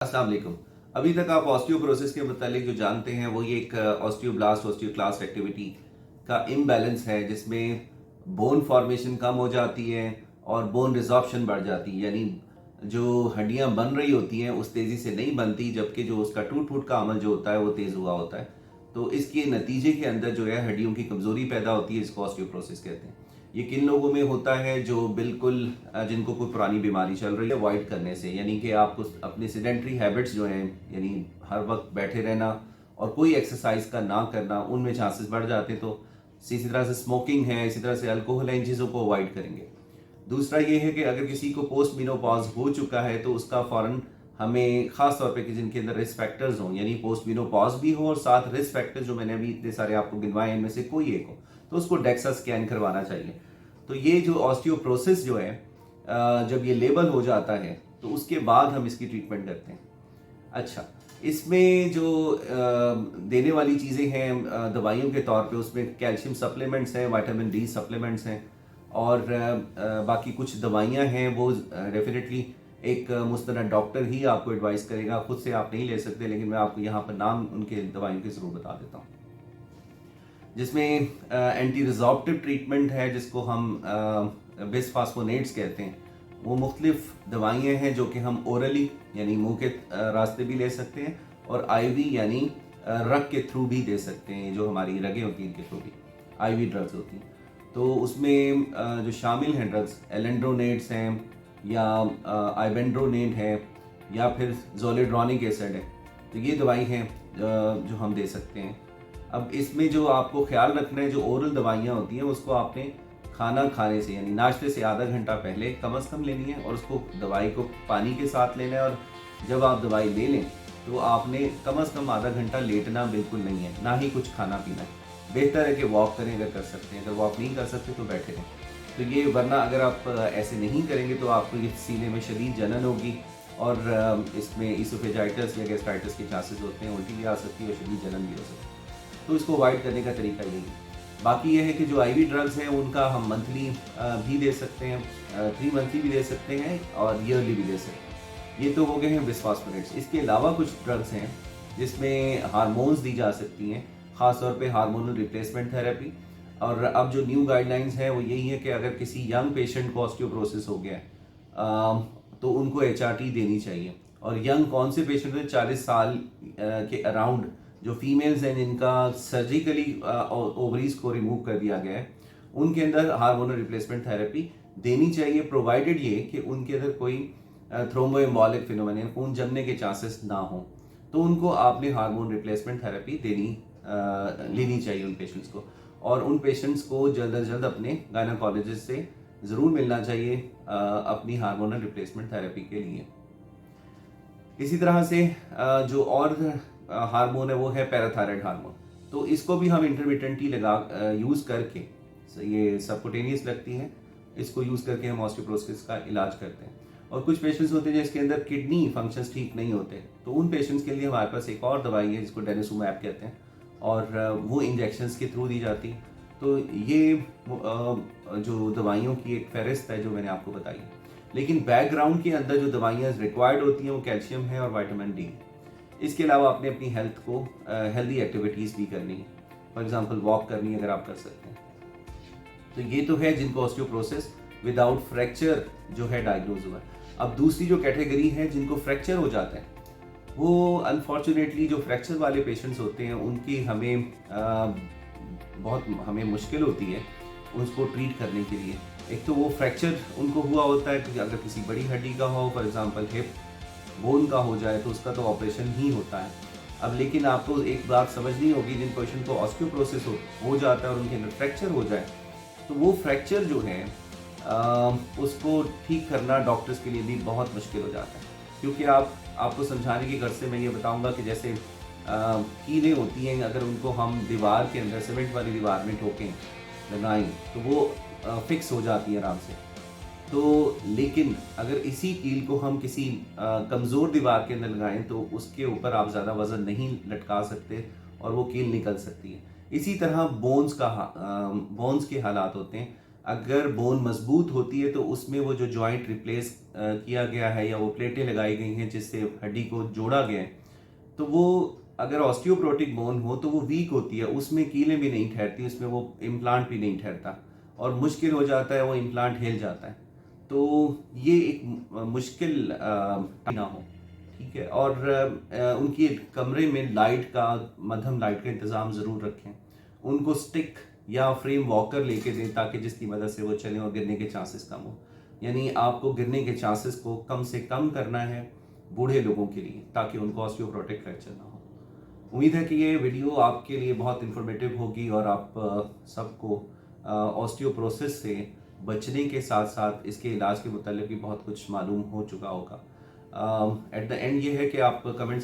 अस्सलाम वालेकुम। अभी तक आप ऑस्टियोपोरोसिस के मुतालिक जो जानते हैं वो ये एक ऑस्टियोब्लास्ट ऑस्टियोक्लास्ट एक्टिविटी का इम्बैलेंस है जिसमें बोन फॉर्मेशन कम हो जाती है और बोन रिजॉर्प्शन बढ़ जाती है, यानी जो हड्डियां बन रही होती हैं उस तेज़ी से नहीं बनती, जबकि जो उसका टूट फूट का अमल जो होता है वो तेज़ हुआ होता है। तो इसके नतीजे के अंदर जो है हड्डियों की कमज़ोरी पैदा होती है, इसको ऑस्टियोपोरोसिस कहते हैं। ये किन लोगों में होता है? जो बिल्कुल जिनको कोई पुरानी बीमारी चल रही है, अवॉइड करने से, यानी कि आपको अपने सेडेंट्री हैबिट्स जो हैं, यानी हर वक्त बैठे रहना और कोई एक्सरसाइज का ना करना, उनमें चांसेस बढ़ जाते हैं। तो इसी तरह से स्मोकिंग है, इसी तरह से अल्कोहल है, इन चीज़ों को अवॉइड करेंगे। दूसरा ये है कि अगर किसी को पोस्ट मेनोपॉज हो चुका है तो उसका फ़ौरन हमें ख़ास तौर पे कि जिनके अंदर रिस्क फैक्टर्स हों, यानी पोस्ट मेनोपॉज भी हो और साथ रिस्क फैक्टर्स जो मैंने अभी इतने सारे आपको गिनवाए इनमें से कोई एक हो, तो उसको डेक्सा स्कैन करवाना चाहिए। तो ये जो ऑस्टियोप्रोसिस जो है, जब ये लेबल हो जाता है तो उसके बाद हम इसकी ट्रीटमेंट करते हैं। अच्छा, इसमें जो देने वाली चीज़ें हैं दवाइयों के तौर पे, उसमें कैल्शियम सप्लीमेंट्स हैं, विटामिन डी सप्लीमेंट्स हैं और बाकी कुछ दवाइयाँ हैं। वो डेफिनेटली एक मुस्तनद डॉक्टर ही आपको एडवाइस करेगा, खुद से आप नहीं ले सकते, लेकिन मैं आपको यहाँ पर नाम उनके दवाइयों के ज़रूर बता देता हूँ। जिसमें एंटी रिजॉर्प्टिव ट्रीटमेंट है जिसको हम बिसफास्फोनेट्स कहते हैं। वो मुख्तलिफ दवाइयाँ हैं जो कि हम ओरली यानी मुंह के रास्ते भी ले सकते हैं और आईवी यानी रग के थ्रू भी दे सकते हैं। जो हमारी रगें होती हैं इनके थ्रू भी आईवी ड्रग्स होती हैं। तो उसमें जो शामिल हैं ड्रग्स, एलेंड्रोनेट्स हैं या आइबेंड्रोनेट है या फिर जोलिड्रॉनिक एसिड है। तो ये दवाई हैं जो हम दे सकते हैं। अब इसमें जो आपको ख्याल रखना है, जो ओरल दवाइयाँ होती हैं उसको आपने खाना खाने से यानी नाश्ते से आधा घंटा पहले कम से कम लेनी है और उसको दवाई को पानी के साथ लेना है। और जब आप दवाई ले लें तो आपने कम से कम आधा घंटा लेटना बिल्कुल नहीं है, ना ही कुछ खाना पीना है। बेहतर है कि वॉक करें अगर कर सकते हैं, अगर वॉक नहीं कर सकते तो बैठे रहें। तो ये, वरना अगर आप ऐसे नहीं करेंगे तो आपको ये सीने में शदीद जलन होगी और इसमें इसोफेजाइटिस या गैस्ट्राइटिस के चांसेस होते हैं, उल्टी भी आ सकती है और शदीद जलन भी हो सकती है। तो इसको अवॉइड करने का तरीका यही है। बाकी ये है कि जो आईवी ड्रग्स हैं उनका हम मंथली भी दे सकते हैं, 3 मंथली भी दे सकते हैं और ईयरली भी दे सकते हैं। ये तो हो गए हैं बिस्फॉस्फोनेट्स। इसके अलावा कुछ ड्रग्स हैं जिसमें हार्मोन्स दी जा सकती हैं, ख़ास तौर पे हार्मोनल रिप्लेसमेंट थेरेपी। और अब जो न्यू गाइडलाइंस हैं वो यही है कि अगर किसी यंग पेशेंट को ऑस्टियोपोरोसिस हो गया है तो उनको एचआरटी देनी चाहिए। और यंग कौन से पेशेंट हैं? 40 साल के अराउंड जो फीमेल्स हैं जिनका सर्जिकली ओवरीज को रिमूव कर दिया गया है, उनके अंदर हार्मोनल रिप्लेसमेंट थेरेपी देनी चाहिए, प्रोवाइडेड ये कि उनके अंदर कोई थ्रोम्बोएम्बोलिक फिनोमेना, खून जमने के चांसेस ना हो। तो उनको आपने हार्मोन रिप्लेसमेंट थेरेपी लेनी चाहिए उन पेशेंट्स को। और उन पेशेंट्स को जल्द अज जल्द अपने गायनाकोलॉजिस्ट से ज़रूर मिलना चाहिए अपनी हार्मोनल रिप्लेसमेंट थेरेपी के लिए। इसी तरह से जो और हार्मोन है वो है पैराथायराइड हार्मोन। तो इसको भी हम इंटरमिटेंटली लगा यूज़ करके, ये सबकुटेनियस लगती है, इसको यूज़ करके हम ऑस्टियोपोरोसिस का इलाज करते हैं। और कुछ पेशेंट्स होते हैं जिसके अंदर किडनी फंक्शंस ठीक नहीं होते, तो उन पेशेंट्स के लिए हमारे पास एक और दवाई है जिसको डेनिसुमैब कहते हैं और वो इंजेक्शंस के थ्रू दी जाती है। तो ये जो दवाइयों की एक फहरिस्त है जो मैंने आपको बताई है। लेकिन बैकग्राउंड के अंदर जो दवाइयाँ रिक्वायर्ड होती हैं वो कैल्शियम है और विटामिन डी। इसके अलावा आपने अपनी हेल्थ को हेल्दी एक्टिविटीज़ भी करनी है, फॉर एग्जांपल वॉक करनी है अगर आप कर सकते हैं। तो ये तो है जिनको ऑस्टियोपोरोसिस विदाउट फ्रैक्चर जो है डायग्नोज हुआ है। अब दूसरी जो कैटेगरी है जिनको फ्रैक्चर हो जाता है, वो अनफॉर्चुनेटली जो फ्रैक्चर वाले पेशेंट्स होते हैं उनकी बहुत हमें मुश्किल होती है उसको ट्रीट करने के लिए। एक तो वो फ्रैक्चर उनको हुआ होता है कि अगर किसी बड़ी हड्डी का हो, फॉर एग्जांपल हिप बोन का हो जाए तो उसका तो ऑपरेशन ही होता है। अब लेकिन आपको एक बात समझनी होगी, जिन पेशेंट को ऑस्टियोपोरोसिस हो जाता है और उनके अंदर फ्रैक्चर हो जाए तो वो फ्रैक्चर जो है उसको ठीक करना डॉक्टर्स के लिए भी बहुत मुश्किल हो जाता है। क्योंकि आपको समझाने की गर्ज से मैं ये बताऊंगा कि जैसे कीलें होती हैं, अगर उनको हम दीवार के अंदर सीमेंट वाली दीवार में ठोकें, लगाएं तो वो फिक्स हो जाती है आराम से। तो लेकिन अगर इसी कील को हम किसी कमज़ोर दीवार के अंदर लगाएं तो उसके ऊपर आप ज़्यादा वज़न नहीं लटका सकते और वो कील निकल सकती है। इसी तरह बोन्स के हालात होते हैं। अगर बोन मजबूत होती है तो उसमें वो जो जॉइंट रिप्लेस किया गया है या वो प्लेटें लगाई गई हैं जिससे हड्डी को जोड़ा गया है, तो वो अगर ऑस्टियोप्रोटिक बोन हो तो वो वीक होती है, उसमें कीलें भी नहीं ठहरती, उसमें वो इम्प्लांट भी नहीं ठहरता और मुश्किल हो जाता है, वो इम्प्लांट हिल जाता है। तो ये एक मुश्किल ना हो, ठीक है। और उनकी कमरे में लाइट का, मध्यम लाइट का इंतज़ाम ज़रूर रखें। उनको स्टिक या फ्रेम वॉकर लेके दें ताकि जिसकी मदद से वो चलें और गिरने के चांसेस कम हो। यानी आपको गिरने के चांसेस को कम से कम करना है बूढ़े लोगों के लिए, ताकि उनको ऑस्टियोप्रोटिक फ्रैक्चर ना हो। उम्मीद है कि ये वीडियो आपके लिए बहुत इंफॉर्मेटिव होगी और आप सबको ऑस्टियोप्रोसिस से बचने के साथ साथ इसके इलाज के मुतालिक भी बहुत कुछ मालूम हो चुका होगा। एट द एंड ये है कि आप कमेंट